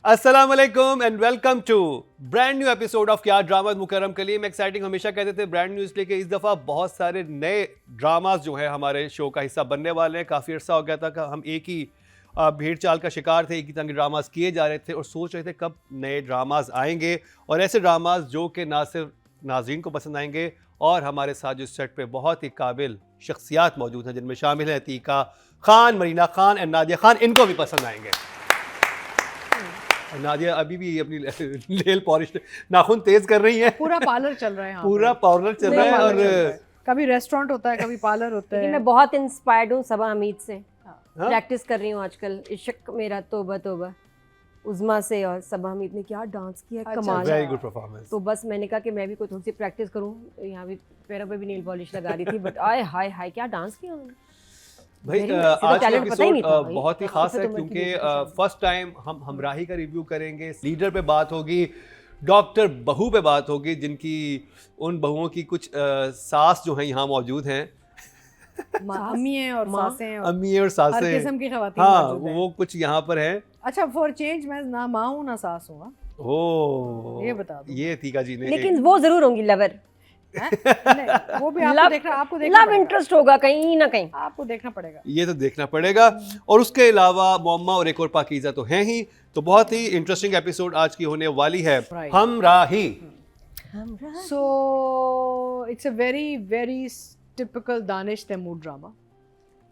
अस्सलाम वालेकुम and welcome to brand new episode of क्या ड्रामा मुकर्रम कलीम। एक्साइटिंग हमेशा कहते थे ब्रांड न्यू, इसलिए कि इस दफ़ा बहुत सारे नए ड्रामाज जो है हमारे शो का हिस्सा बनने वाले हैं। काफ़ी अर्सा हो गया था कि हम एक ही भीड़ चाल का शिकार थे, एक ही तरह के ड्रामाज किए जा रहे थे और सोच रहे थे कब नए ड्रामाज आएंगे और ऐसे ड्रामाज जो कि ना सिर्फ नाजरीन को पसंद आएंगे और हमारे साथ जो सेट पे बहुत ही काबिल शख्सियात मौजूद हैं जिनमें शामिल हैं अतीका खान, मरीना खान एंड नादिया खान, इनको भी पसंद आएंगे। नादिया अभी भी अपनी नेल पॉलिश नाखून तेज कर रही है। पूरा पार्लर चल रहा है, पूरा पार्लर चल रहा है और कभी रेस्टोरेंट होता है, कभी पार्लर होता है। मैं बहुत इंस्पायर्ड हूँ सबा हमीद से। हाँ? प्रैक्टिस कर रही हूँ आजकल। इश्क मेरा तोबा तोबा उज़मा से, और सबा हमीद ने क्या डांस किया, कमाल। Very good performance. तो बस मैंने कहा कि मैं भी कोई थोड़ी सी प्रैक्टिस करूँ। यहाँ भी पैरों पे भी नेल पॉलिश लगा रही थी, बट आय हाय हाय क्या डांस किया उन्होंने। भाई Very nice. आज का टैलेंट पता ही नहीं था एपिसोड भाई। बहुत ही खास है तो मैं क्योंकि क्यों फर्स्ट टाइम हम हमराही का रिव्यू करेंगे, लीडर पे बात होगी, डॉक्टर बहू पे बात होगी, जिनकी उन बहुओं की कुछ सास जो हैं यहाँ मौजूद हैं, अम्मी हैं और सासें हैं और अम्मी और हर सासें, किस्म की खवातीन हाँ मौजूद हैं। वो कुछ यहाँ पर हैं। अच्छा, फॉर चेंज मैं ना माँ हूँ ना सास हूँ। ओ ये बता दो। ये अतीका जी ने लेकिन वो जरूर होंगी लवर। नहीं, वो भी आपको लव देखना लव पड़ेगा। इंटरेस्ट होगा कहीं ना कहीं। आपको देखना पड़ेगा। ये तो देखना पड़ेगा। और उसके अलावा मोम्मा और एक और पाकीज़ा तो हैं ही। तो बहुत ही इंटरेस्टिंग एपिसोड आज की होने वाली है। Right. हमराही। So it's a very typical Danish Taimur drama,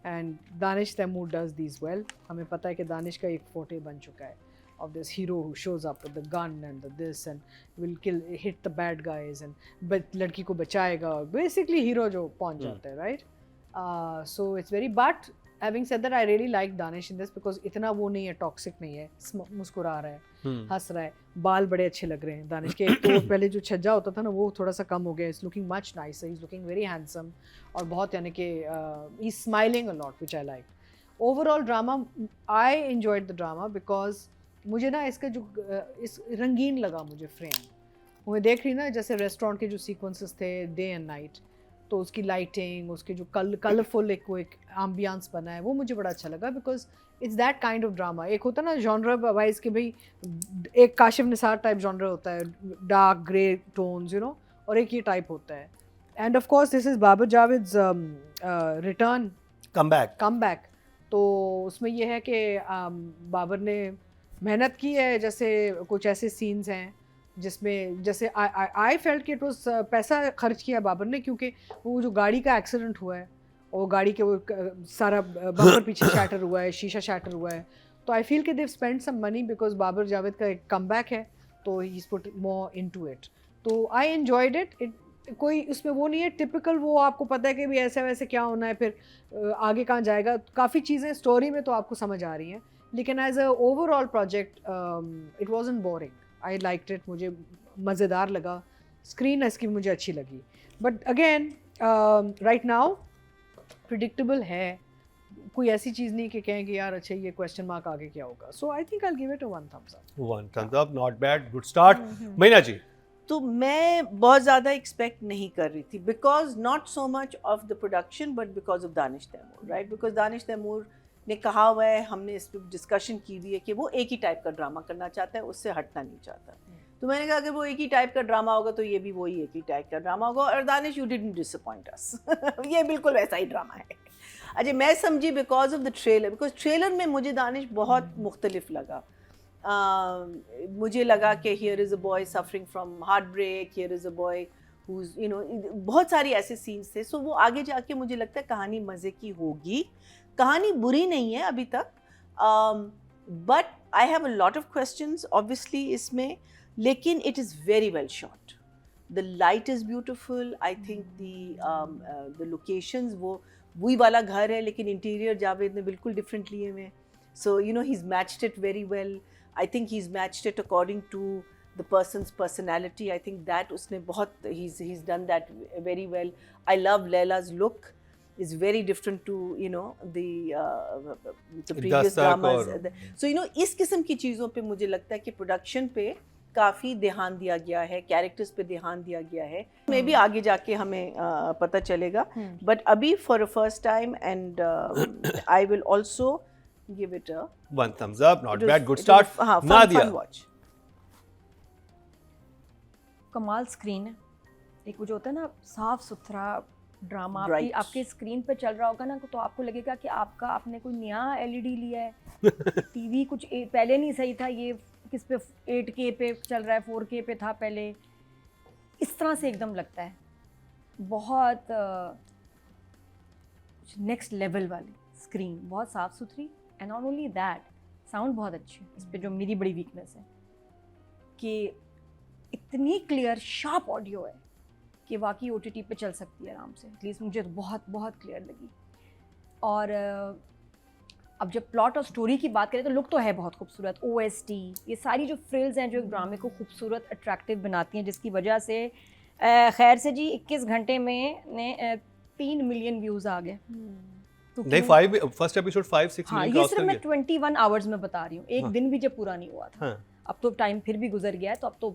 and Danish Taimur does these well. हमें पता है कि दानिश का एक फोटे बन चुका है of this hero who shows up with the gun and the this and will hit the bad guys and लड़की को बचाएगा, basically hero जो पहुंच जाता है, right? So it's very, but having said that I really like Danish in this because इतना वो नहीं है, toxic नहीं है, मुस्कुरा रहा है, हंस रहा है, बाल बड़े अच्छे लग रहे हैं दानिश के। एक तो पहले जो छज्जा होता था ना वो थोड़ा सा कम हो गया, is looking much nicer, is looking very handsome और बहुत, यानी कि he is smiling a lot, which I like. Overall drama, I enjoyed the drama because मुझे ना इसका जो इस रंगीन लगा मुझे फ्रेम। मैं देख रही ना जैसे रेस्टोरेंट के जो सीक्वेंसेस थे डे एंड नाइट, तो उसकी लाइटिंग, उसके जो कलरफुल एक एम्बियंस बना है, वो मुझे बड़ा अच्छा लगा because it's that kind of drama. एक होता ना जॉनर वाइज कि भाई एक काशिफ निसार टाइप जॉनर होता है, dark grey tones, you know, और एक ये टाइप होता है। And of course this is Babar Javed's return come back. तो उसमें ये है कि बाबर ने मेहनत की है, जैसे कुछ ऐसे सीन्स हैं जिसमें जैसे आई फेल्ट कि इट वाज पैसा खर्च किया बाबर ने, क्योंकि वो जो गाड़ी का एक्सीडेंट हुआ है और गाड़ी के वो सारा बम्पर पीछे शैटर हुआ है, शीशा शैटर हुआ है, तो आई फील कि they've spend some money because Babar Javed का एक कमबैक है, तो he is put more into it. तो आई एंजॉयड इट। कोई उसमें वो नहीं है टिपिकल, वो आपको पता है कि भी ऐसा वैसे क्या होना है, फिर आगे कहाँ जाएगा, काफ़ी चीज़ें स्टोरी में तो आपको समझ आ रही हैं, लेकिन as a overall project it wasn't boring, I liked it, मुझे मज़ेदार लगा, स्क्रीन इसकी मुझे अच्छी लगी। But again right now predictable है, कोई ऐसी चीज़ नहीं कि कहें कि यार अच्छा ये क्वेश्चन मार्क आगे क्या होगा। So I think I will give it a 1 thumbs up। 1 thumbs up, not bad, good start। Meena ji. तो मैं बहुत ज़्यादा एक्सपेक्ट नहीं कर रही थी because not so much of the production but because of Danish Taimur, right? Because Danish Taimur ने कहा हुआ है, हमने इस पर डिस्कशन की हुई है कि वो एक ही टाइप का ड्रामा करना चाहता है, उससे हटना नहीं चाहता। तो मैंने कहा कि वो एक ही टाइप का ड्रामा होगा तो ये भी वही एक ही टाइप का ड्रामा होगा। और Danish, you didn't disappoint us. ये बिल्कुल वैसा ही ड्रामा है। अच्छा, मैं समझी because of the trailer, because trailer में मुझे दानिश बहुत मुख्तलिफ लगा। मुझे लगा कि here is a boy suffering from heart break, here is a boy whose, you know, बहुत सारी ऐसे सीन्स थे। सो वो आगे जाके मुझे लगता है कहानी मज़े की होगी। कहानी बुरी नहीं है अभी तक, but I have a lot of questions obviously इसमें, लेकिन it is very well shot. The light is beautiful, I think the locations, वो वही वाला घर है लेकिन इंटीरियर जावेद ने बिल्कुल डिफरेंट लिए हुए। So you know he is matched it very well. I think he's matched it according to the person's personality. I think that उसने बहुत, he's done that very well. I love Laila's look. Is very different to, you know, the previous dramas. So you know, इस किस्म की चीज़ों पे मुझे लगता है कि प्रोडक्शन पे काफ़ी ध्यान दिया गया है, कैरेक्टर्स पे ध्यान दिया गया है। मे भी आगे जाके हमें पता चलेगा, बट अभी for a first time, and I will also give it a. One thumbs up, not it was- bad, good it start. was, fun Nadia. watch. कमाल स्क्रीन है। एक वो जो होता है ना साफ सुथरा ड्रामा, Bright. आपके स्क्रीन पे चल रहा होगा ना तो आपको लगेगा कि आपने कोई नया एलईडी लिया है। टीवी कुछ पहले नहीं सही था, ये किस पे 8K पे चल रहा है, 4K पे था पहले, इस तरह से एकदम लगता है। बहुत नेक्स्ट लेवल वाली स्क्रीन, बहुत साफ़ सुथरी, and not only that, sound बहुत अच्छी। इस पे जो मेरी बड़ी वीकनेस है कि इतनी क्लियर शार्प ऑडियो है कि वाकई OTT पे चल सकती है आराम से। एटलीस्ट मुझे तो बहुत बहुत क्लियर लगी। और अब जब प्लॉट और स्टोरी की बात करें तो लुक तो है बहुत खूबसूरत, OST, ये सारी जो फ्रिल्स हैं जो एक ड्रामे को खूबसूरत अट्रैक्टिव बनाती हैं, जिसकी वजह से खैर से जी 21 घंटे में 3 मिलियन व्यूज़ आ गए। तो नहीं, क्यों- फर्स्ट एपिसोड 5-6 हाँ, मिलियन ये क्रॉस सिर्फ कर मैं गया। 21 आवर्स में बता रही हूँ, एक हाँ। दिन भी जब पूरा नहीं हुआ था। हाँ, अब तो टाइम फिर भी गुजर गया है, तो अब तो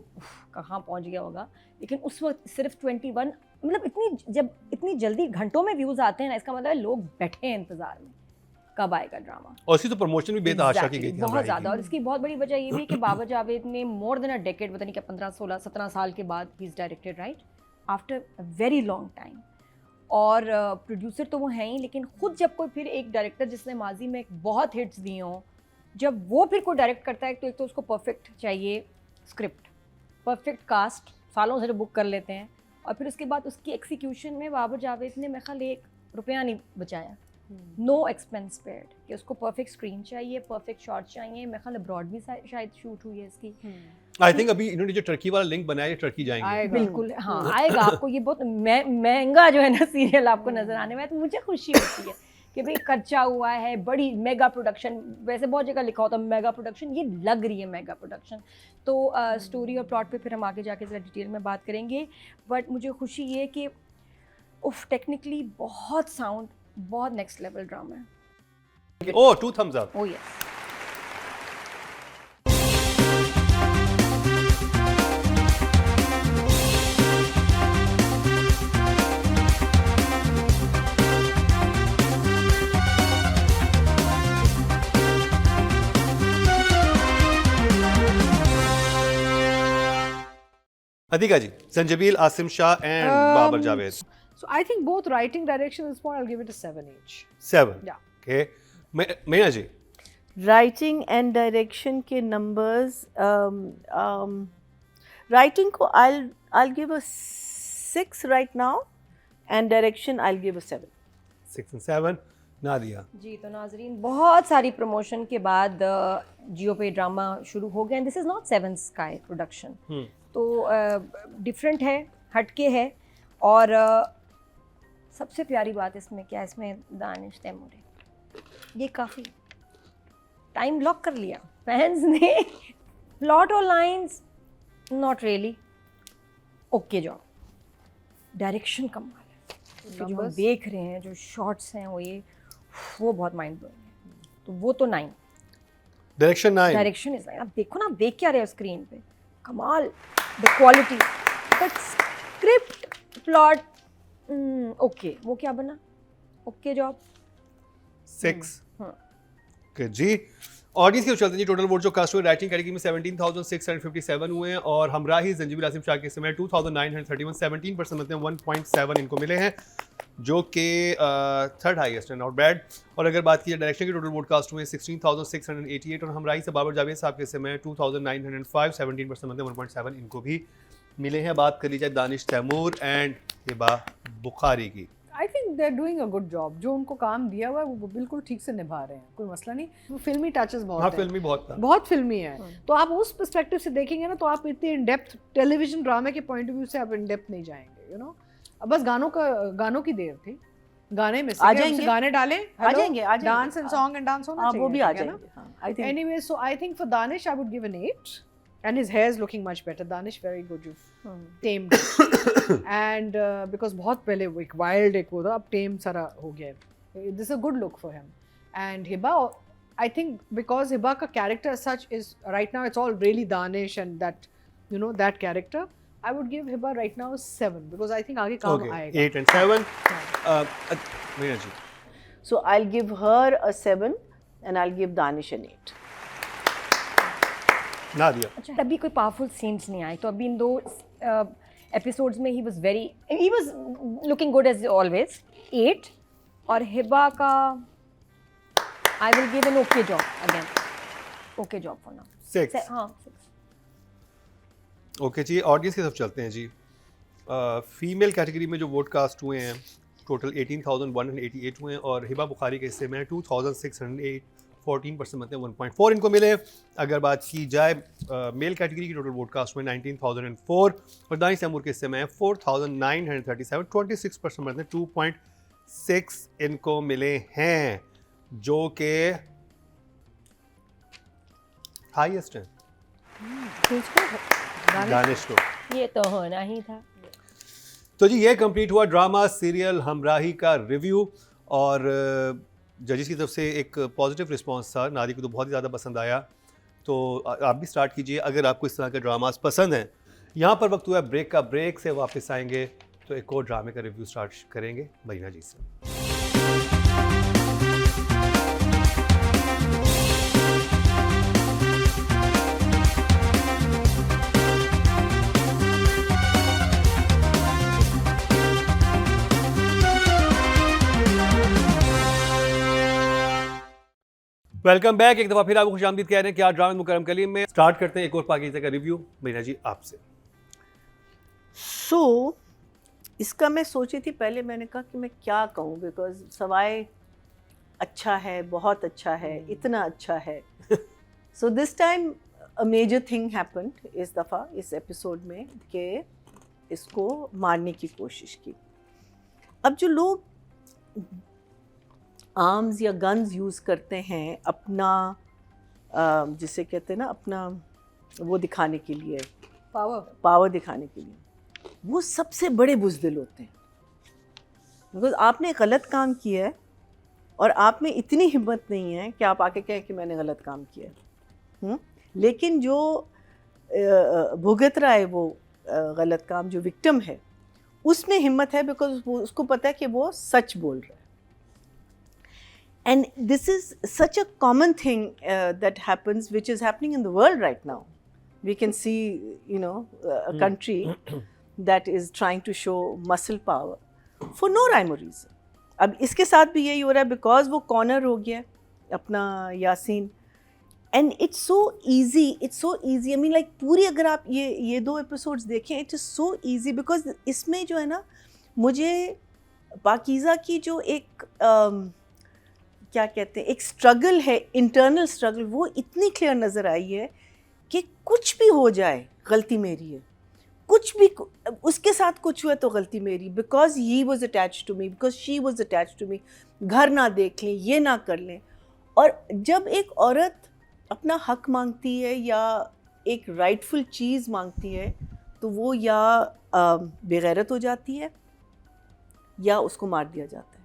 कहाँ पहुँच गया होगा, लेकिन उस वक्त सिर्फ 21, मतलब जब इतनी जल्दी घंटों में व्यूज़ आते हैं ना, इसका मतलब है लोग बैठे हैं इंतज़ार में कब आएगा ड्रामा। और इसकी तो प्रमोशन भी बेतहाशा की गई थी बहुत हमारी ज़्यादा। की। और इसकी बहुत बड़ी वजह ये भी है कि बाबा जावेद ने मोर देन अ डेकेड, पता नहीं क्या 15, 16, 17 साल के बाद he is directed, right, after a very long time. और प्रोड्यूसर तो वो हैं ही, लेकिन खुद जब कोई फिर एक डायरेक्टर जिसने माजी में बहुत हिट्स दिए हों, जब वो फिर कोई डायरेक्ट करता है तो एक तो उसको परफेक्ट चाहिए स्क्रिप्ट, परफेक्ट कास्ट, सालों से जो बुक कर लेते हैं, और फिर उसके बाद उसकी एग्जीक्यूशन में बाबर जावेद ने मेरे ख्याल ₹1 नहीं बचाया। नो एक्सपेंस स्पेयर्ड, कि उसको परफेक्ट स्क्रीन चाहिए, परफेक्ट शॉट चाहिए। मेरे ख्याल अब्रॉड भी शायद शूट हुई है इसकी। आई थिंक अभी इन्होंने जो टर्की वाला लिंक बनाया है, टर्की जाएंगे। आएगा। बिल्कुल, हाँ आएगा। आपको ये बहुत महंगा जो है ना सीरियल आपको नजर आने में, तो मुझे खुशी होती है कि भाई खर्चा हुआ है, बड़ी मेगा प्रोडक्शन। वैसे बहुत जगह लिखा होता है मेगा प्रोडक्शन, ये लग रही है मेगा प्रोडक्शन। तो स्टोरी और प्लॉट पे फिर हम आगे जाके ज़रा डिटेल में बात करेंगे, बट मुझे खुशी ये कि उफ, टेक्निकली बहुत साउंड, बहुत नेक्स्ट लेवल ड्रामा है। Oh, 2 thumbs up. Oh yes. Atika ji, Sanjbeel, Asim Shah and Babar Javed. So I think both writing direction at this point, I'll give it a 7 each. 7. Yeah. Okay. मैना जी, राइटिंग एंड डायरेक्शन के नंबर्स, राइटिंग को I'll give a 6 right now, and direction I'll give a 7. 6 and 7. Nadia, जी, तो नाजरीन बहुत सारी promotion के बाद जियो पे ड्रामा शुरू हो गया। This is not seven sky production, तो डिफरेंट है, हटके है। और सबसे प्यारी बात इसमें क्या है, इसमें दानिश तैमूर है। ये काफ़ी टाइम लॉक कर लिया फैंस ने। प्लॉट और lines not really okay, job, direction कमाल है। जो हम Numbers? देख रहे हैं, जो शॉट्स हैं वो बहुत माइंड ब्लोइंग है। तो वो तो 9, डायरेक्शन 9. Direction is 9। आप देखो ना, आप देख क्या रहे हो स्क्रीन पे, कमाल, the quality, but script, plot, okay, वो क्या बना, ओके जॉब। 6. Okay, जी, ऑडियंस के चलते हैं जी। टोटल वोट जो कास्ट हुए राइटिंग कैटेगरी में 17,657 हुए हैं, और हमराही जंजीबिल आसिम शाह के समय 2,931, 17% मतलब 1.7 इनको मिले हैं, जो कि थर्ड हाईएस्ट है, नॉट बैड। और अगर बात की जाए डायरेक्शन के टोटल वोट कास्ट हुए 16,688, और हमराही से बाबर जावेद साहब के समय 2,905, 17% मतलब 1.7 इनको भी मिले हैं। बात कर ली जाए दानिश तैमूर एंड हिबा बुखारी की। I think they're doing a good job. जो उनको काम दिया हुआ है वो बिल्कुल ठीक से निभा रहे हैं, कोई मसला नहीं। वो फिल्मी टचेस बहुत हाँ, हैं। फिल्मी बहुत था। बहुत फिल्मी है। तो आप उस पर्सपेक्टिव से देखेंगे ना, तो आप इतने इन डेप्थ टेलीविजन ड्रामे के पॉइंट ऑफ व्यू से आप इन डेप्थ नहीं जाएंगे, यू नो। अब बस गानों की देर थी, गाने में से आ क्या जाएंगे। गाने डालें, आ जाएंगे। Dance and song and dance होना हाँ, चाहिए, वो भी आ ठीक है ना? जाएंगे। हाँ, I think Anyway, so I think for Danish, I would give an 8. And his hair is looking much better. Danish, very good. You've tamed it. And because बहुत पहले वो एक wild एक वो था, अब tame सारा हो गया है. This is a good look for him. And Hiba, I think because Hiba का character as such is right now it's all really Danish and that, you know, that character. I would give Hiba right now a 7 because I think आगे काम Okay, आएगा. 8 and 7. Meena ji, so I'll give her a 7. and I'll give Danish an 8. Nadia अच्छा, अभी कोई powerful scenes नहीं आए, तो अभी इन दो एपिसोड्स में ही was looking good as always, 8. और हिबा का I will give an okay job again, okay job for now, 6. हाँ 6. ओके जी, ऑडियंस की तरफ चलते हैं जी. फीमेल कैटेगरी में जो वोट कास्ट हुए हैं टोटल 18,188 हुए हैं और हिबा बुखारी के हिस्से में 2,608, 14% मतलब 1.4 इनको मिले. अगर बात की जाए मेल कैटेगरी की टोटल वोट कास्ट हुए 19,004 और दानिश तैमूर के हिस्से में 4,937, 26% मतलब 2.6 इनको मिले हैं, जो कि हाईएस्ट है दानिश को. ये तो होना ही था. तो जी ये कंप्लीट हुआ ड्रामा सीरियल हमराही का रिव्यू और जजेस की तरफ से एक पॉजिटिव रिस्पांस था. नादी को तो बहुत ही ज़्यादा पसंद आया, तो आप भी स्टार्ट कीजिए अगर आपको इस तरह के ड्रामास पसंद हैं. यहाँ पर वक्त हुआ ब्रेक का. ब्रेक से वापस आएंगे तो एक और ड्रामे का रिव्यू स्टार्ट करेंगे मरीना जी से. Welcome back. एक दफ़ा फिर आपको खुशामदीद कह रहे हैं कि आज ड्रामा मुकरम कलीम में स्टार्ट करते हैं एक और पाकिज़ा का रिव्यू. मरीना जी आपसे. So, इसका मैं सोची थी पहले, मैंने कहा कि मैं क्या कहूँ, बिकॉज सवाए अच्छा है, बहुत अच्छा है, इतना अच्छा है. So this time a major thing happened इस दफ़ा इस एपिसोड में कि इसको मारने की कोशिश की. अब जो लोग आर्म्स या गन्स यूज़ करते हैं अपना जिसे कहते हैं ना, अपना वो दिखाने के लिए, पावर दिखाने के लिए, वो सबसे बड़े बुज़दिल होते हैं. बिकॉज आपने गलत काम किया है और आप में इतनी हिम्मत नहीं है कि आप आके कहें कि मैंने गलत काम किया है. लेकिन जो भुगत रहा है वो गलत काम, जो विक्टिम है, उसमें हिम्मत है, बिकॉज उसको पता है कि वो सच बोल रहा है. And this is such a common thing that happens, which is happening in the world right now. We can see, you know, a country that is trying to show muscle power for no rhyme or reason. अब इसके साथ भी यही हो रहा है, because वो corner हो गया अपना Yasin. And it's so easy, it's so easy. I mean, like पूरी अगर आप ये दो एपिसोड्स देखें, it is so easy because इसमें जो है ना, मुझे पाकीज़ा की जो एक क्या कहते हैं, एक स्ट्रगल है, इंटरनल स्ट्रगल, वो इतनी क्लियर नज़र आई है कि कुछ भी हो जाए गलती मेरी है, कुछ भी उसके साथ कुछ हुआ तो गलती मेरी, because he was attach to me, because she was attach to me. घर ना देख लें, ये ना कर लें. और जब एक औरत अपना हक मांगती है या एक राइटफुल चीज़ मांगती है, तो वो या बेगैरत हो जाती है या उसको मार दिया जाता है.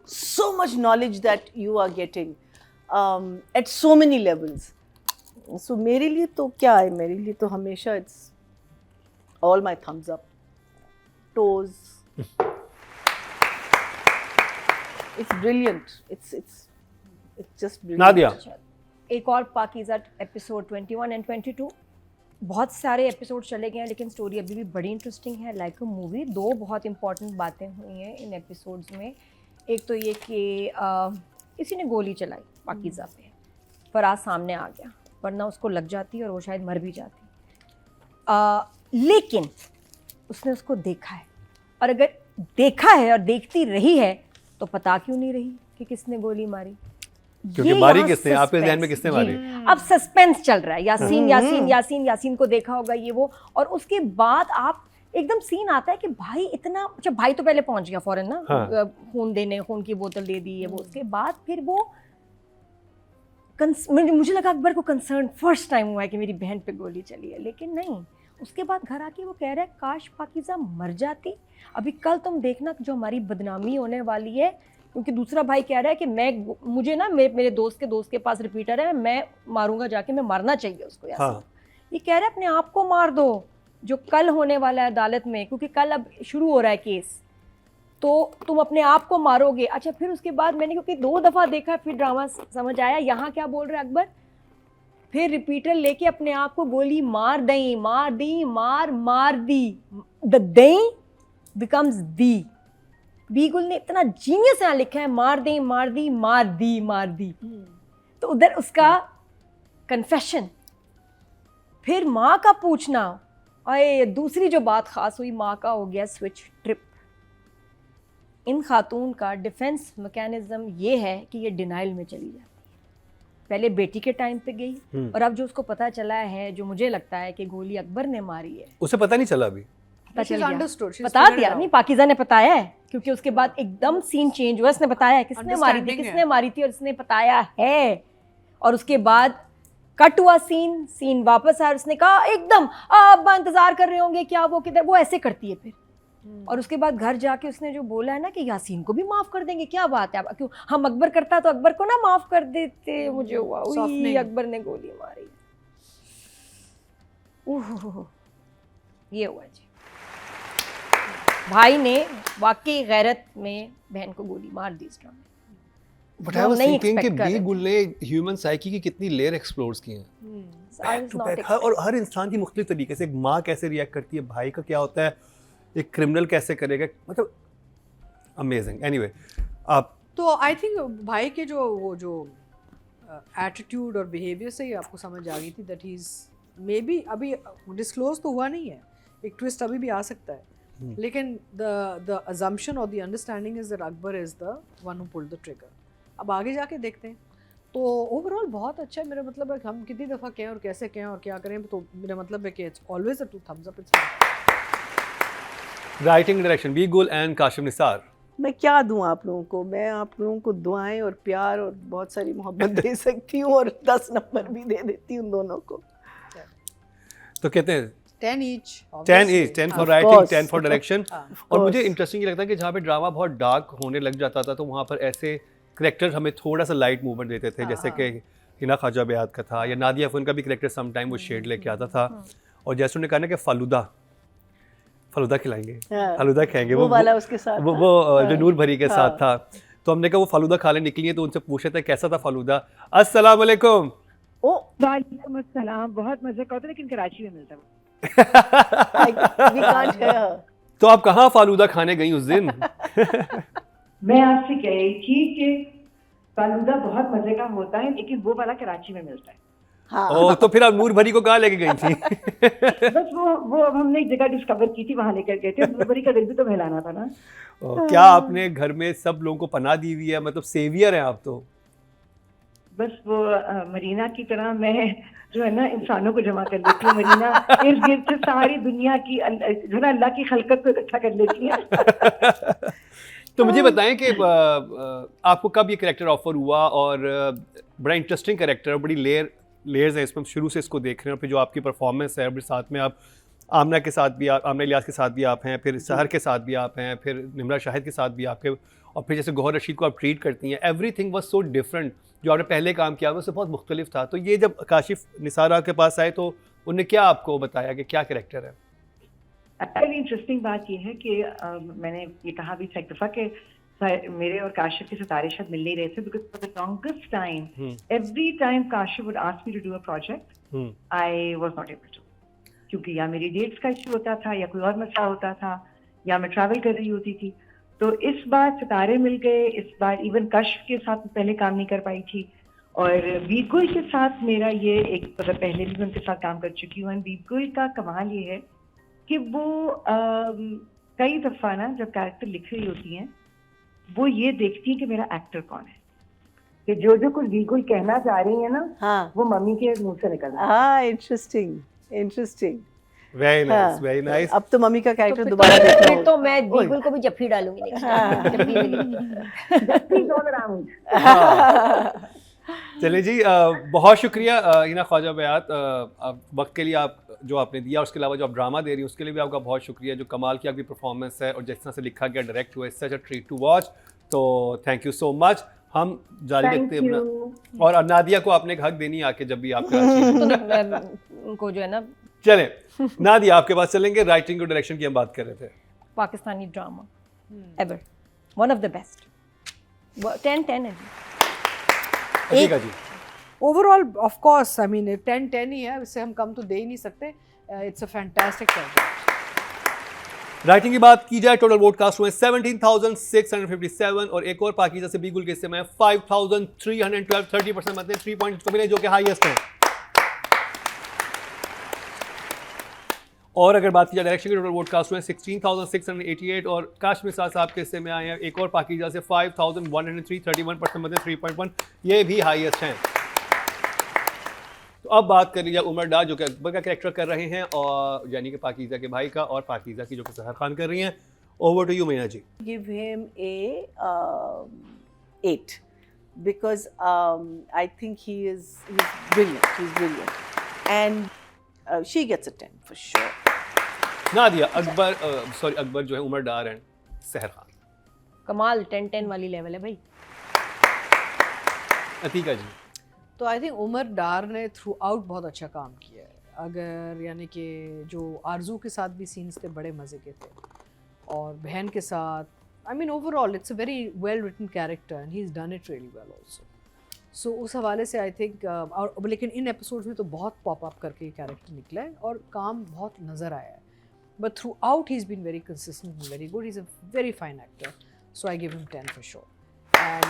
So much knowledge that you are getting at so many levels. So मेरे लिए तो क्या है, मेरे लिए तो हमेशा it's all my thumbs up, toes. It's brilliant. It's just brilliant. Nadia. एक और पाकीज़ा एपिसोड 21 एंड 22. बहुत सारे एपिसोड चले गए हैं लेकिन स्टोरी अभी भी बड़ी इंटरेस्टिंग है, लाइक अ मूवी. दो बहुत इंपॉर्टेंट बातें हुई हैं इन एपिसोड्स में. एक तो ये कि किसी ने गोली चलाई पाकीज़ा पे, फराज सामने आ गया, वरना उसको लग जाती और वो शायद मर भी जाती. लेकिन उसने उसको देखा है, और अगर देखा है और देखती रही है तो पता क्यों नहीं रही कि किसने गोली मारी. क्योंकि मारी किसने, आपके ध्यान में किसने मारी. अब सस्पेंस चल रहा है. यासीन को देखा होगा ये वो, और उसके बाद आप एकदम सीन आता है कि भाई इतना अच्छा, भाई तो पहले पहुंच गया फौरन ना, हाँ. खून देने, खून की बोतल दे दी है वो. उसके बाद फिर वो मुझे लगा अकबर को कंसर्न फर्स्ट टाइम हुआ है कि मेरी बहन पे गोली चली है, लेकिन नहीं. उसके बाद घर आके वो कह रहा है काश पाकीज़ा मर जाती. अभी कल तुम देखना जो हमारी बदनामी होने वाली है, क्योंकि दूसरा भाई कह रहा है कि मुझे ना मेरे दोस्त के पास रिपीटर है, मैं मारूंगा जाके, मैं मारना चाहिए उसको. हाँ. ये कह रहा है अपने आप को मार दो, जो कल होने वाला है अदालत में, क्योंकि कल अब शुरू हो रहा है केस. तो तुम अपने आप को मारोगे। अच्छा, फिर उसके बाद मैंने क्योंकि 2 दफ़ा देखा फिर ड्रामा समझ आया यहाँ क्या बोल रहे अकबर। फिर रिपीटर लेके अपने आप को गोली मार दी, मार दी, मार दी। द दई बिकम्स दी। बीगुल ने इतना जीनियस यहाँ लिखा है, मार दी, मार दी, मार दी, मार दी। तो उधर उसका कन्फेशन। फिर माँ का पूछना, अरे दूसरी जो बात खास हुई, माँ का हो गया स्विच ट्रिप। इन खातून का डिफेंस मैकेनिज्म ये है कि ये डिनाइल में चली जाती है। पहले बेटी के टाइम पे गई और अब जो उसको पता चला है, जो मुझे लगता है कि गोली अकबर ने मारी है, उसे पता नहीं चला अभी। पता चल She's गया, understood, she's बता figured दिया। it नहीं, out. पाकिज़ा ने बताया है, क्योंकि उसके बाद एकदम सीन चेंज हुआ। उसने बताया किसने मारी थी, Understanding किसने है। मारी थी, और इसने बताया है। और उसके बाद कट हुआ सीन वापस आया और उसने कहा एकदम अब्बा इंतजार कर रहे होंगे, क्या वो किधर, वो ऐसे करती है फिर। और उसके बाद घर जाके उसने जो बोला है ना कि यासीन को भी माफ कर देंगे, क्या बात है, क्यों हम अकबर करता तो अकबर को ना माफ कर देते। मुझे हुआ उई, Softening. अकबर ने गोली मारी। ये हुआ जी, भाई ने वाकई गैरत में बहन को गोली मार दी इस ड्रामे में। बट जो आई हम वाज नहीं थिंकिंग कि expect कर रहे बी थे। गुल ने ह्यूमन साइकी की कितनी लेयर एक्सप्लोर्स की हैं। I was not बैक और हर इंसान की मुख्तलिफ तरीके से, एक माँ कैसे रिएक्ट करती है, भाई का क्या होता है, एक क्रिमिनल कैसे करेगा, मतलब अमेजिंग। एनीवे, आप तो आई थिंक भाई के जो एटीट्यूड और बिहेवियर से ही आपको समझ आ गई थी that he is may be, अभी डिस्क्लोज तो हुआ नहीं है, एक ट्विस्ट अभी भी आ सकता है, लेकिन द अजम्पशन और the understanding is that Akbar is the one who pulled the trigger. अब आगे जाके देखते हैं। तो ओवरऑल बहुत अच्छा है। मेरा मतलब है कि हम कितनी दफ़ा कहें और कैसे कहें और क्या करें, तो मेरा मतलब है कि it's always a 2 thumbs up। It's writing direction Bee Gul and Kashif Nisar. मैं क्या दूं आप लोगों को, मैं आप लोगों को दुआएं और प्यार और बहुत सारी मोहब्बत दे सकती हूँ और 10 नंबर भी दे देती हूँ दोनों को। तो कहते हैं 10 each 10 each, 10 for Of writing, course. 10 for direction. और मुझे course. इंटरेस्टिंग ये लगता है कि जहाँ पे ड्रामा बहुत डार्क होने लग जाता था, तो वहाँ पर ऐसे करेक्टर हमें थोड़ा सा लाइट मूवमेंट देते थे, जैसे कि हिना ख्वाजा बेयात का था, या नादिया अफन का भी करेक्टर सम टाइम वो शेड लेके आता था। और जैसे उन्होंने कहा ना कि फलूदा खिलाएंगे, हाँ, फलूदा खाएंगे, वो वाला उसके साथ वो था। वो जो हाँ, नूर भरी के साथ था। तो हमने कहा वो फलूदा खाने निकली है, तो उनसे पूछा था कैसा था फलूदा। अस्सलाम वालेकुम। ओ वालेकुम अस्सलाम। बहुत मजे का होता है, लेकिन कराची में मिलता है। we can't hear. तो आप कहाँ फालूदा खाने गई उस दिन? मैं आपसे कह रही थी कि फालूदा बहुत मजे का होता है, लेकिन वो वाला कराची में मिलता है। हाँ, ओ, तो फिर आप नूर भरी को कहाँ लेके गई थी? बस वो अब हमने एक जगह डिस्कवर की थी, वहां लेकर गए थे। बड़ी का दिल भी तो बहलाना था ना। क्या आपने घर में सब लोगों को पनाह दी हुई है, मतलब सेवियर हैं आप तो? बस वो मरीना की तरह मैं जो है ना इंसानों को जमा कर लेती हूँ। मरीना इर्द गिर्द से सारी दुनिया की जो है ना अल्लाह की खलकत को इकट्ठा कर लेती है। तो मुझे बताएं कि आपको कब ये कैरेक्टर ऑफर हुआ, और बड़ा इंटरेस्टिंग कैरेक्टर, बड़ी लेयर्स है इसमें, शुरू से इसको देख रहे हैं, और फिर जो आपकी परफॉर्मेंस है, और साथ में आप आमना के साथ भी, आमना इलियास के साथ भी आप हैं, फिर सहर के साथ भी आप हैं, फिर निमरा शाहिद के साथ भी आपके, और फिर जैसे गौहर रशीद को आप ट्रीट करती हैं, एवरीथिंग वाज सो डिफरेंट। जो आपने पहले काम किया उससे बहुत मुख्तलिफ था। तो ये जब काशिफ निसार आपके पास आए, तो उन्होंने क्या आपको बताया कि क्या कैरेक्टर है? एक्चुअली इंटरेस्टिंग बात ये है कि मैंने ये कहा भी था एक दफा कि मेरे और काशिफ के सितारे शायद मिल नहीं रहे थे, because for the longest time every time Kashif would ask me to do a project, I was not able to, क्योंकि या मेरी डेट्स का इशू होता था, या कोई और मसला होता था, या मैं ट्रैवल कर रही होती थी। तो इस बार सितारे मिल गए, इस बार इवन कश्फ के साथ पहले काम नहीं कर पाई थी, और बीबगुल के साथ मेरा ये एक, मतलब पहले भी मैं उनके साथ काम कर चुकी हूँ। बीबगुल का कमाल ये है कि वो कई दफ़ा ना जब कैरेक्टर लिख रही होती हैं, वो ये देखती हैं कि मेरा एक्टर कौन है, कि जो जो कुछ बीबगुल कहना चाह रही है ना, हाँ, वो मम्मी के मुंह से निकलता है। हाँ, इंटरेस्टिंग। वेरी नाइस, हाँ, वेरी नाइस। अब तो मम्मी का कैरेक्टर फिर दोबारा देखना फिर तो होगा। मैं बीगुल को भी जफ्फी डालूंगी next time, जब भी मिलेगी। जफ्फी don't around. चलिए जी, बहुत शुक्रिया हिना ख्वाजा बेयात, वक्त के लिए आप जो आपने दिया, उसके अलावा जो आप ड्रामा दे रही हैं उसके लिए भी आपका बहुत शुक्रिया। जो कमाल की आपकी परफॉर्मेंस है, और जिस तरह से लिखा गया, डायरेक्ट हुआ, it's such a treat to watch. तो थैंक यू सो मच। हम जारी रखते हैं अपना, और नादिया को आपने एक हक देनी आके जब भी आपका तो उनको जो है ना चले नादिया आपके पास चलेंगे। राइटिंग और डायरेक्शन की हम बात कर रहे थे। Pakistani drama ever. One of the best. 10-10 है. Atika ji overall of course I mean 10-10 ही है, इससे हम कम तो दे ही नहीं सकते. It's a fantastic project. Writing की बात की जाए, टोटल वोट कास्ट हुए 17,657 और एक और पाकिज़ा से बी गुल के हिस्से में 5,312, 30% मतदें 3 पॉइंट को मिले, जो कि हाईएस्ट हैं. और अगर बात की जाए डायरेक्शन के टोटल वोट कास्ट हुए 16,688 और काश्मीर साहब के हिस्से में आए हैं एक और पाकिज़ा से 5,103, 31% मतदें 3.1, ये भी हाईएस्ट हैं. तो अब बात कर लीजिए उमर डार जो कि अकबर का कैरेक्टर कर रहे हैं, और यानी कि पाकिज़ा के भाई का, और पाकिज़ा की जो कि सहर खान कर रही हैं. Over to you Meena ji. Give him a 8 because I think he's brilliant. He's brilliant, and she gets a 10 for sure. Nadia, Akbar Akbar जो है उमर डार एंड सहर खान. कमाल 10-10 वाली लेवल है भाई. अतीका जी. तो आई थिंक उमर डार ने थ्रू आउट बहुत अच्छा काम किया है. अगर यानी कि जो आरजू के साथ भी सीन्स थे बड़े मज़े के थे, और बहन के साथ, I mean overall it's a very well written character and he is done it really well also. So उस हवाले से आई थिंक और लेकिन इन एपिसोड्स में तो बहुत पॉप अप करके कैरेक्टर निकला है और काम बहुत नज़र आया है. But throughout he is been very consistent and very good. He is a very fine actor, so I give him 10 for sure. And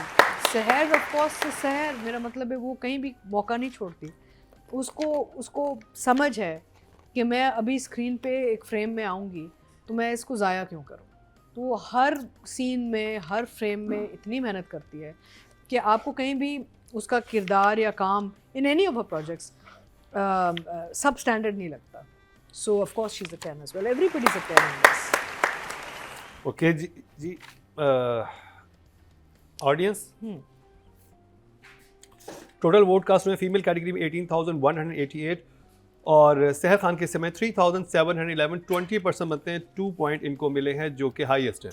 Sehar of course, Sehar मेरा मतलब है वो कहीं भी मौका नहीं छोड़ती. उसको समझ है कि मैं अभी स्क्रीन पे एक फ्रेम में आऊँगी तो मैं इसको ज़ाया क्यों करूँ. तो वो हर सीन में, हर फ्रेम में इतनी मेहनत करती है कि आपको कहीं भी उसका किरदार या काम in any of her projects substandard नहीं लगता. So of course she is a 10 as well. Everybody is a 10 in this. Okay ji. Audience, total vote cast में फीमेल कैटेगरी में 18,188 और सहर खान के समय 3,711, 20% बनते हैं, 2 पॉइंट इनको मिले हैं, जो कि हाईएस्ट है.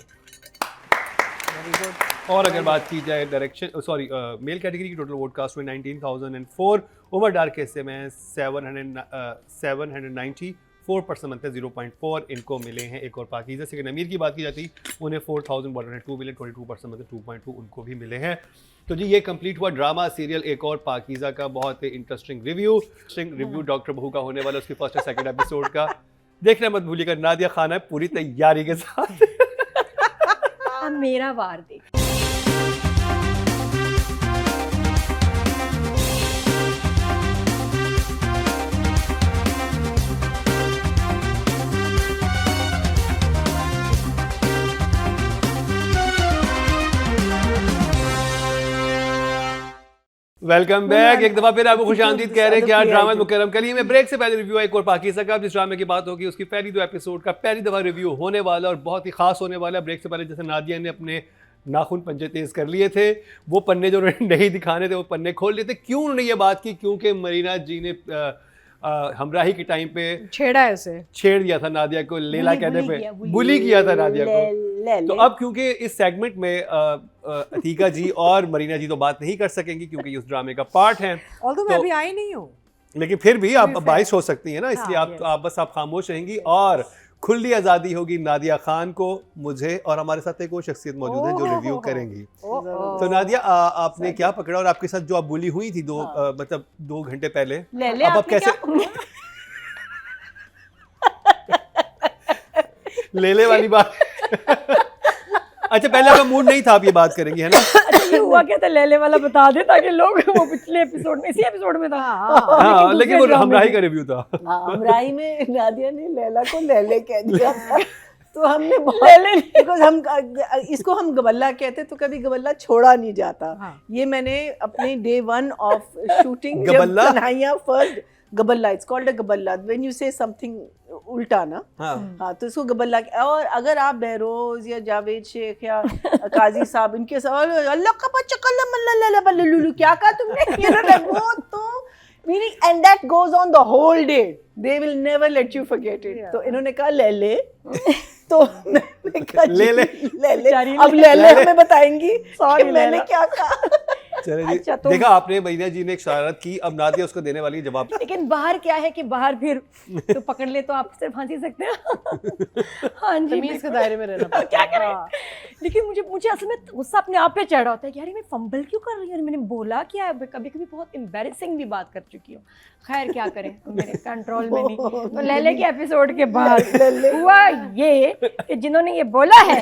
और अगर बात की जाए डायरेक्शन मेल कैटेगरी की टोटल वोट कास्ट में 19,004, उमर डार के हिस्से में 790, 4% बनते हैं, 0.4 इनको मिले हैं. एक और पाकिज़ा से अमीर की बात की जाती उन्हें 4,102 मिले, 22% बनते 2.2 उनको भी मिले हैं. तो जी ये कंप्लीट हुआ ड्रामा सीरियल एक और पाकिज़ा का बहुत ही इंटरेस्टिंग रिव्यू डॉक्टर बहू का होने वाला, उसकी फर्स्ट और सेकंड एपिसोड का. देखना मत भूलिएगा. नादिया खान है पूरी तैयारी के साथ. अब मेरा वार देख. Welcome back. एक दफा फिर आपको खुशामदीद कह रहे हैं क्या ड्रामा मुकर्रम के लिए. मैं ब्रेक से पहले रिव्यू एक और पाकिज़ा का, जिस ड्रामे की बात होगी उसकी पहली 2 एपिसोड का पहली दफ़ा रिव्यू होने वाला और बहुत ही खास होने वाला. ब्रेक से पहले जैसे नादिया ने अपने नाखून पंजे तेज कर लिए थे, वो पन्ने जो नहीं दिखाने थे वो पन्ने खोल लिए थे. क्यों उन्होंने ये बात की? क्योंकि मरीना जी ने हमराही के टाइम पे छेड़ दिया था नादिया को, लेला कहने पे बुली किया था नादिया को. तो अब क्योंकि इस सेगमेंट में अतीका जी और मरीना जी तो बात नहीं कर सकेंगी क्योंकि ये उस ड्रामे का पार्ट है. तो मैं अभी आई नहीं हूँ, लेकिन फिर भी आप बाइस हो सकती है ना, इसलिए आप खामोश रहेंगी और खुली आज़ादी होगी नादिया खान को, मुझे और हमारे साथ एक और शख्सियत मौजूद है जो रिव्यू करेंगी. तो नादिया आपने क्या पकड़ा और आपके साथ जो आप बुली हुई थी 2 घंटे पहले, अब आप कैसे ले वाली बात. अच्छा पहले आपका मूड नहीं था, आप ये बात करेंगे है ना. अच्छा ये हुआ क्या था, लेले वाला बता दे ताकि लोग, वो पिछले एपिसोड में, इसी एपिसोड में था. हाँ लेकिन वो हमराही का रिव्यू था. हमराही में नादिया ने लैला को लेले कह दिया था. तो हमने बिकॉज हम इसको हम गबल्ला कहते, तो कभी गबल्ला छोड़ा नहीं जाता. ये मैंने अपने डे 1 ऑफ शूटिंग जब कन्हैया फर्स्ट गबल्ला, इट्स कॉल्ड अ गबल्ला व्हेन यू से समथिंग उल्टा ना. हाँ तो इसको गबल्ला. और अगर आप बहरोज या जावेद शेख या काजी साहब इनके साथ अल्लाह का बच्चा क्या कहा तुमने, वो तो meaning and that goes on the whole day, they will never let you forget it. तो इन्होंने कहा ले तो मैंने कहा ले अब ले हमें बताएंगी कि मैंने क्या कहा. चलिए जी, अच्छा, तो देखा आपने, महीना जी ने एक शरारत की, अब नादिया उसको देने वाली है जवाब। लेकिन बाहर क्या है कि बाहर फिर तो पकड़ ले तो आप सिर्फ फांसी सकते हैं। हाँ जी, तमीज के दायरे में रहना क्या पड़ता है। करें। हाँ। लेकिन मुझे असल में गुस्सा अपने आप पे चढ़ रहा होता है कि यार ये मैं फंबल क्यों कर रही हूँ, मैंने बोला क्या है, कभी कभी बहुत एम्बैरेसिंग भी बात कर चुकी हूँ। खैर क्या करें, मेरे कंट्रोल में नहीं। तो लैले के एपिसोड के बाद हुआ ये कि जिन्होंने ये बोला है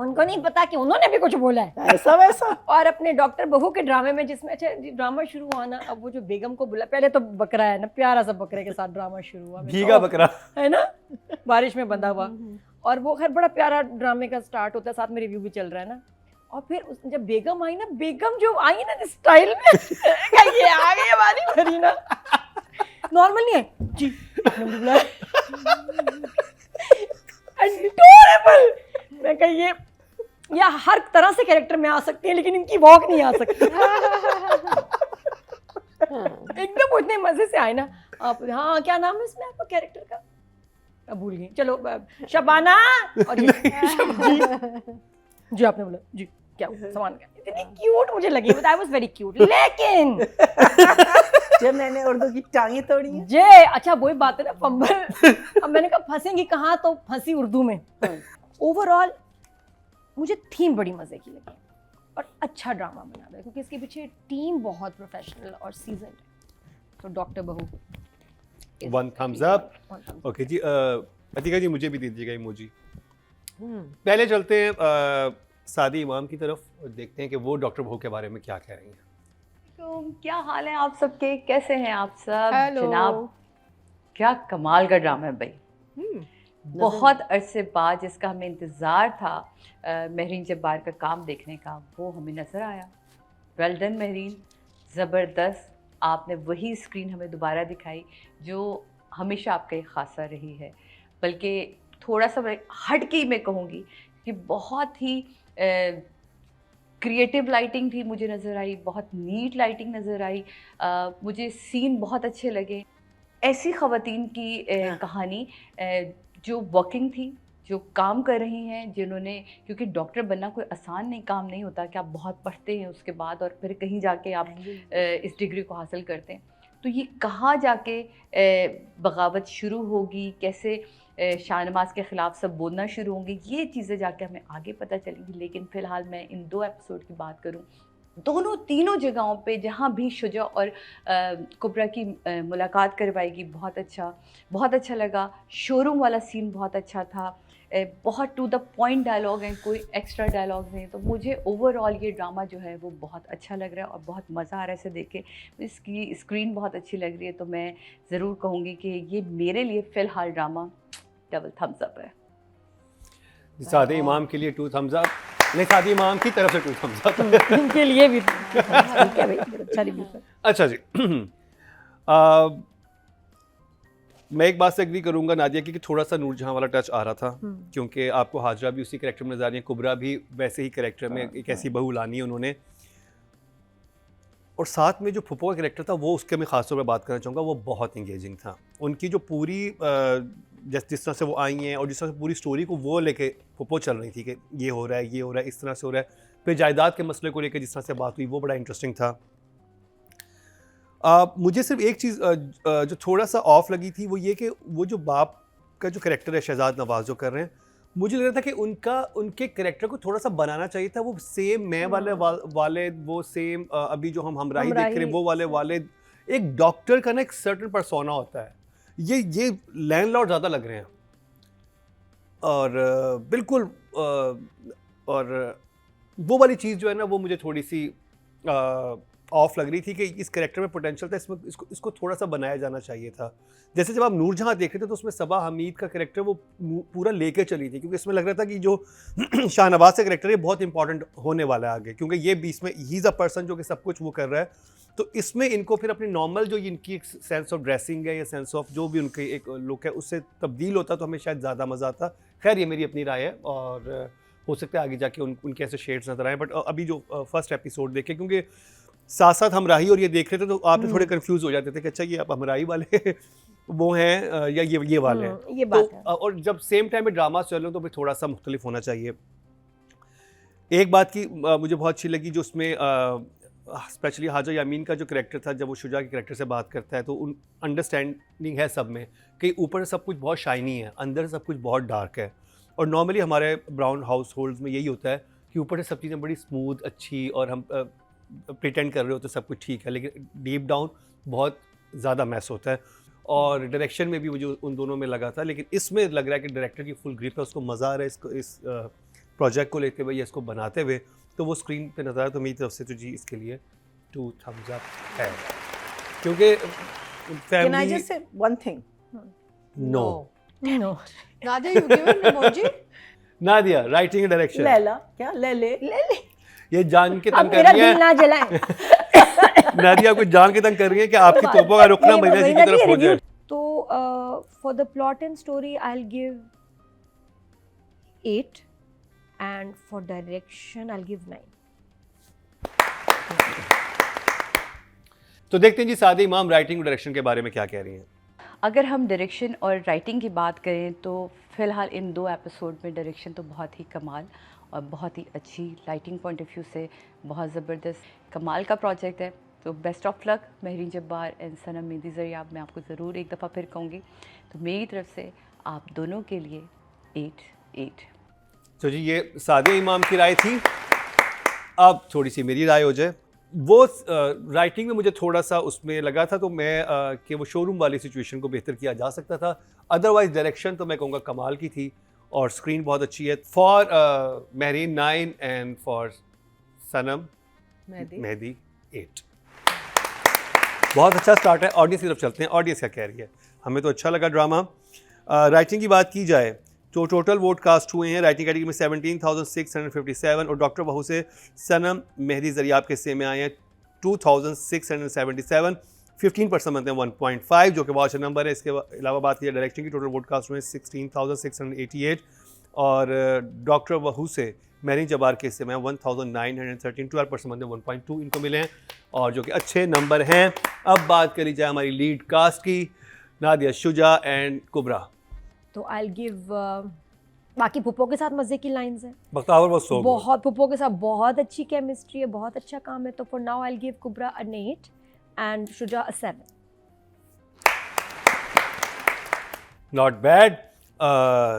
उनको नहीं पता कि उन्होंने भी कुछ बोला है, ऐसा वैसा। और अपने डॉक्टर बहू के ड्रामे में, जिसमें अच्छा ड्रामा शुरू हुआ ना, अब वो जो बेगम को बुला, पहले तो बकरा है ना, प्यारा सा बकरे के साथ ड्रामा शुरू हुआ, भीगा बकरा है ना, बारिश में बंधा हुआ, और वो खैर बड़ा प्यारा ड्रामे का स्टार्ट होता है, साथ में रिव्यू भी चल रहा है ना। और फिर जब बेगम आई ना, बेगम जो आई ना स्टाइल में ये आ गई हमारी करीना, नॉर्मल नहीं है जी, आपने बुलाया। Adorable! मैं कही ये हर तरह से कैरेक्टर में आ सकती है, लेकिन इनकी वॉक नहीं आ सकती। एकदम उतने मजे से आए ना आप। हाँ, क्या नाम है इसमें आपका कैरेक्टर का, अब भूल गई, चलो शबाना। और जी आपने बोला जी, क्या सामान का, इतनी क्यूट मुझे लगी, आई वाज वेरी क्यूट। लेकिन जब मैंने उर्दू की टांगें तोड़ी हैं, जे अच्छा वही बात है ना, फंबल। अब मैंने कहा फंसेंगी कहाँ, तो फंसी उर्दू में। ओवरऑल मुझे थीम बड़ी मजे की लगी और अच्छा ड्रामा बना था, क्योंकि इसके पीछे टीम बहुत प्रोफेशनल और सीजन्ड है। तो डॉक्टर बहू, 1 thumbs up। ओके जी, अतिका जी मुझे भी दीजिएगा इमोजी। पहले चलते हैं सादी इमाम की तरफ और देखते हैं कि वो डॉक्टर बहू के बारे में क्या कह रही हैं। तो क्या हाल है आप सबके, कैसे हैं आप सब? हेलो। जनाब, क्या कमाल का ड्रामा है भाई, बहुत अरसे बाद जिसका हमें इंतज़ार था महरीन जब्बार का काम देखने का, वो हमें नज़र आया। वेल डन महरीन, ज़बरदस्त। आपने वही स्क्रीन हमें दोबारा दिखाई जो हमेशा आपका एक खासा रही है, बल्कि थोड़ा सा मैं हट के ही मैं कहूँगी कि बहुत ही क्रिएटिव लाइटिंग थी, मुझे नज़र आई, बहुत नीट लाइटिंग नज़र आई। मुझे सीन बहुत अच्छे लगे। ऐसी ख़वातीन की कहानी जो वर्किंग थी, जो काम कर रही हैं, जिन्होंने, क्योंकि डॉक्टर बनना कोई आसान नहीं काम नहीं होता कि आप बहुत पढ़ते हैं उसके बाद और फिर कहीं जाके आप इस डिग्री को हासिल करते हैं। तो ये कहाँ जाके बगावत शुरू होगी, कैसे शाहनवाज़ के ख़िलाफ़ सब बोलना शुरू होंगे, ये चीज़ें जाके हमें आगे पता चलेंगी। लेकिन फ़िलहाल मैं इन 2 एपिसोड की बात करूँ, दोनों तीनों जगहों पे जहाँ भी शुजा और कुबरा की मुलाकात करवाएगी, बहुत अच्छा लगा। शोरूम वाला सीन बहुत अच्छा था, बहुत टू द पॉइंट डायलॉग हैं, कोई एक्स्ट्रा डायलॉग्स नहीं। तो मुझे ओवरऑल ये ड्रामा जो है वो बहुत अच्छा लग रहा है और बहुत मज़ा आ रहा है इसे देख के। इसकी स्क्रीन बहुत अच्छी लग रही है, तो मैं ज़रूर कहूँगी कि ये मेरे लिए फ़िलहाल ड्रामा डबल थम्स अप है। सादे इमाम के लिए 2 thumbs up, नहीं सादी इमाम की तरफ से 2 thumbs up। इनके लिए भी क्या भाई, अच्छा रिव्यू कर। अच्छा जी, मैं एक बात से एग्री करूंगा नादिया की कि थोड़ा सा नूरजहां वाला टच आ रहा था, क्योंकि आपको हाजरा भी उसी कैरेक्टर में नजर आ रही है, कुबरा भी वैसे ही कैरेक्टर में एक ऐसी बहू लानी है उन्होंने। और साथ में जो फुप्पो का कैरेक्टर था वो, उसके मैं खास तौर पर बात करना चाहूँगा, वो बहुत इंगेजिंग था। उनकी जो पूरी जिस तरह से वो आई हैं और जिस तरह से पूरी स्टोरी को वो लेके फुप्पो चल रही थी कि ये हो रहा है, ये हो रहा है, इस तरह से हो रहा है, फिर जायदाद के मसले को लेकर जिस तरह से बात हुई वो बड़ा इंटरेस्टिंग था। मुझे सिर्फ एक चीज़ जो थोड़ा सा ऑफ लगी थी वो ये कि वो जो बाप का जो कैरेक्टर है शहजाद नवाज जो कर रहे हैं, मुझे लग रहा था कि उनके कैरेक्टर को थोड़ा सा बनाना चाहिए था। वो सेम मैं वाले वो सेम अभी जो हम हमराही देख रहे हैं वो वाले एक डॉक्टर का ना एक सर्टेन पर्सोना होता है, ये लैंडलॉर्ड ज़्यादा लग रहे हैं। और बिल्कुल और वो वाली चीज़ जो है ना वो मुझे थोड़ी सी ऑफ लग रही थी कि इस कैरेक्टर में पोटेंशियल था, इसमें इसको थोड़ा सा बनाया जाना चाहिए था। जैसे जब आप नूरजहां देख रहे थे तो उसमें सबा हमीद का कैरेक्टर वो पूरा लेके चली थी, क्योंकि इसमें लग रहा था कि जो शाहनवाज का कैरेक्टर है बहुत इंपॉर्टेंट होने वाला है आगे, क्योंकि ये बीच में ही इज़ अ पर्सन जो कि सब कुछ वो कर रहा है। तो इसमें इनको फिर अपनी नॉर्मल जो इनकी एक सेंस ऑफ ड्रेसिंग है या सेंस ऑफ जो भी उनकी एक लुक है उससे तब्दील होता तो हमें शायद ज़्यादा मज़ा आता। खैर ये मेरी अपनी राय है और हो सकता है आगे जाके उनके ऐसे शेड्स नजर आए, बट अभी जो फर्स्ट एपिसोड देखे, क्योंकि साथ साथ हमराही और ये देख रहे थे तो आप थोड़े कंफ्यूज हो जाते थे कि अच्छा ये आप हमराही वाले वो हैं या ये वाले हैं। ये बात है। और जब सेम टाइम में ड्रामा चल रहे हो तो फिर थोड़ा सा मुख्तलिफ होना चाहिए। एक बात की मुझे बहुत अच्छी लगी जो उसमें स्पेशली हाजा यामीन का जो करेक्टर था, जब वो शुजा के करेक्टर से बात करता है तो उन अंडरस्टैंडिंग है सब में कि ऊपर सब कुछ बहुत शाइनी है, अंदर सब कुछ बहुत डार्क है। और नॉर्मली हमारे ब्राउन हाउस होल्ड्स में यही होता है कि ऊपर से सब चीज़ें बड़ी स्मूथ अच्छी और हम प्रिटेंड कर रहे होते सब कुछ ठीक है, लेकिन डीप डाउन बहुत ज़्यादा मैस होता है। और डायरेक्शन में भी मुझे उन दोनों में लगा था, लेकिन इसमें लग रहा है कि डायरेक्टर की फुल ग्रिप है, उसको मज़ा आ रहा है इसको इस प्रोजेक्ट को लेते हुए या इसको बनाते हुए, तो वो स्क्रीन पे नज़र आया। तो मेरी तरफ से तो जी इसके लिए 2 thumbs up है, क्योंकि Can I family just say one thing? No no Nadia, you give an emoji? Nadia writing direction Laila क्या ले ले ये जान के अब तंग कर मेरा रही दिल है ना जलाएं। नादिया कुछ जान के तंग कर रही है कि आपकी तोपों का रुकना ये महीना जी की महीना तरफ हो review। जाए। तो for the plot and story I will give 8 and for direction I'll give 9. तो देखते हैं जी सादी इमाम राइटिंग और डायरेक्शन के बारे में क्या कह रही हैं। अगर हम डायरेक्शन और राइटिंग की बात करें तो फ़िलहाल इन 2 एपिसोड में डायरेक्शन तो बहुत ही कमाल और बहुत ही अच्छी, लाइटिंग पॉइंट ऑफ व्यू से बहुत ज़बरदस्त कमाल का प्रोजेक्ट है। तो best of luck Mahreen Jabbar and Sanam Mehndi Zaria. मैं आपको ज़रूर एक दफ़ा फिर कहूँगी, तो मेरी तरफ से आप दोनों के लिए 8-8। तो जी ये सादिया इमाम की राय थी। अब थोड़ी सी मेरी राय हो जाए। वो राइटिंग में मुझे थोड़ा सा उसमें लगा था तो मैं कि वो शोरूम वाली सिचुएशन को बेहतर किया जा सकता था। अदरवाइज डायरेक्शन तो मैं कहूँगा कमाल की थी और स्क्रीन बहुत अच्छी है। फॉर महरीन 9 एंड फॉर सनम मेहदी 8। बहुत अच्छा स्टार्ट है। ऑडियंस की तरफ चलते हैं, ऑडियंस क्या कह रही है। हमें तो अच्छा लगा ड्रामा। राइटिंग की बात की जाए तो टोटल वोट कास्ट हुए हैं राइटिंग कैटेगरी में 17,657 और डॉक्टर बहू से सनम मेहदी ज़रिया के हिस्से में आए हैं 2,677। 15% बनते हैं 1.5 जो कि बहुत अच्छा नंबर है। इसके अलावा बात की जाए डायरेक्टिंग की, टोटल वोट कास्ट हुए हैं 16,688 और डॉक्टर बहू से महरीन जब्बार के हिस्से में 1,913। 12% बनते हैं 1.2 इनको मिले हैं और जो कि अच्छे नंबर हैं। अब बात करी जाए हमारी लीड कास्ट की, नादिया, शुजा एंड कुबरा। तो आई विल गिव बाकी पुप्पो के साथ मज़े की लाइंस हैं, बख्तावर वो सो बहुत पुप्पो के साथ बहुत अच्छी केमिस्ट्री है, बहुत अच्छा काम है। तो for now I will give Kubra an 8 and Shuja a 7. Not bad.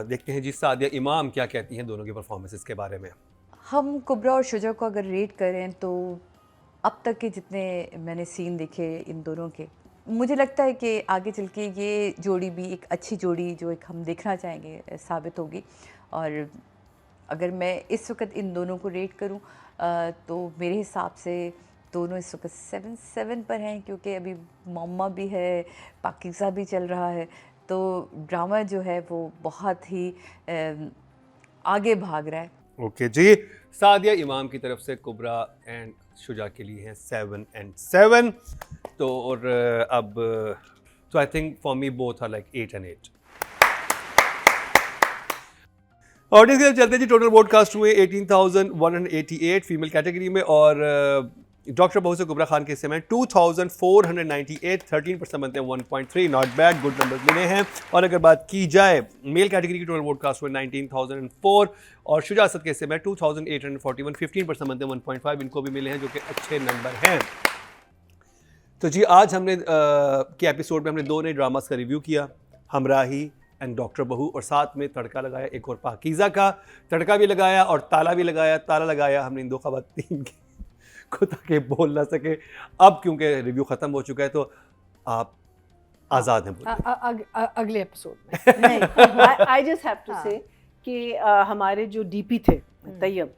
देखते हैं जी सादिया इमाम क्या कहती हैं दोनों की परफॉर्मेंसेस के बारे में। हम कुबरा और शुजा को अगर रेट करें तो अब तक के जितने मैंने सीन देखे इन दोनों के, मुझे लगता है कि आगे चल के ये जोड़ी भी एक अच्छी जोड़ी जो एक हम देखना चाहेंगे साबित होगी। और अगर मैं इस वक्त इन दोनों को रेट करूं तो मेरे हिसाब से दोनों इस वक्त 7 पर हैं, क्योंकि अभी मम्मा भी है, पाकिज़ा भी चल रहा है, तो ड्रामा जो है वो बहुत ही आगे भाग रहा है। ओके जी, सादिया इमाम की तरफ से कुबरा एंड शुजा के लिए हैं 7 and 7। तो और अब तो I think for me both are like 8 and 8। Audience की तरफ चलते हैं जी। टोटल वोट कास्ट हुए 18,188 फीमेल कैटेगरी में और डॉक्टर बहू से कुबरा खान के हिस्से में 2,498। 13% बनते हैं 1.3। नॉट बैड, गुड नंबर मिले हैं। और अगर बात की जाए मेल कैटेगरी की, टोटल वोट कास्ट हुए 19,004 और शुजा असद के हिस्से में 2,841। 15% बनते हैं 1.5 इनको भी मिले हैं जो कि अच्छे नंबर हैं। तो जी आज हमने के एपिसोड में हमने 2 नए ड्रामास का रिव्यू किया, हमराही एंड डॉक्टर बहू, और साथ में तड़का लगाया एक और पाकीज़ा का। तड़का भी लगाया और ताला भी लगाया। ताला लगाया हमने इन 2 ख़वातीन को ताकि बोल ना सके। अब क्योंकि रिव्यू ख़त्म हो चुका है तो आप आज़ाद हैं बोलिए। अगले एपिसोड में नहीं, आई जस्ट हैव टू से कि हमारे जो डीपी थे तैयब,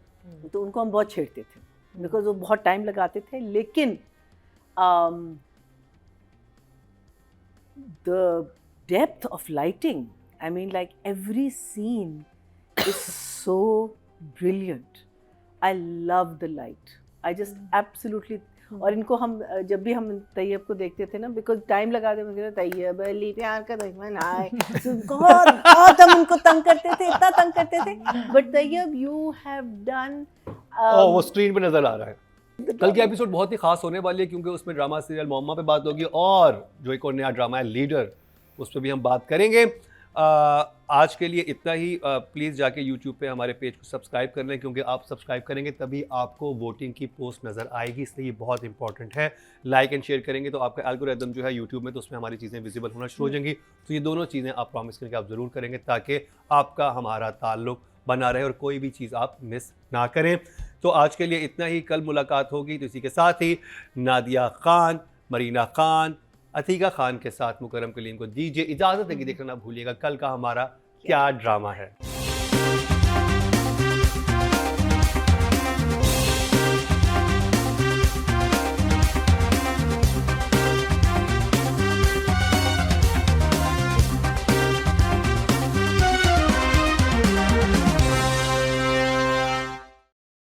तो उनको हम बहुत छेड़ते थे बिकॉज वो बहुत टाइम लगाते थे, लेकिन the depth of lighting, I mean like every scene is so brilliant. I love the light. I just absolutely और इनको हम जब भी हम तैयब को देखते थे ना, बिकॉज टाइम लगा दे मुझे तैयब अली प्यार का दुश्मन आए, बहुत हम उनको तंग करते थे, इतना तंग करते थे। But Tayyab you have done वो स्क्रीन पे नजर आ रहा है। कल की एपिसोड बहुत ही खास होने वाली है क्योंकि उसमें ड्रामा सीरियल मोहम्मा पे बात होगी और जो एक और नया ड्रामा है लीडर, उस पर भी हम बात करेंगे। आज के लिए इतना ही। प्लीज़ जाके यूट्यूब पे हमारे पेज को सब्सक्राइब कर लें, क्योंकि आप सब्सक्राइब करेंगे तभी आपको वोटिंग की पोस्ट नज़र आएगी, इसलिए ये बहुत इंपॉर्टेंट है। लाइक एंड शेयर करेंगे तो आपका एल्गोरिदम जो है यूट्यूब में, तो उसमें हमारी चीज़ें विजिबल होना शुरू हो जाएंगी। तो ये दोनों चीज़ें आप प्रॉमिस करके आप ज़रूर करेंगे, ताकि आपका हमारा ताल्लुक बना रहे और कोई भी चीज़ आप मिस ना करें। तो आज के लिए इतना ही, कल मुलाकात होगी। तो इसी के साथ ही नादिया खान, मरीना खान, अतीका खान के साथ मुकर्रम कलीम को दीजिए इजाज़त। देखना ना भूलिएगा कल का हमारा क्या ड्रामा है।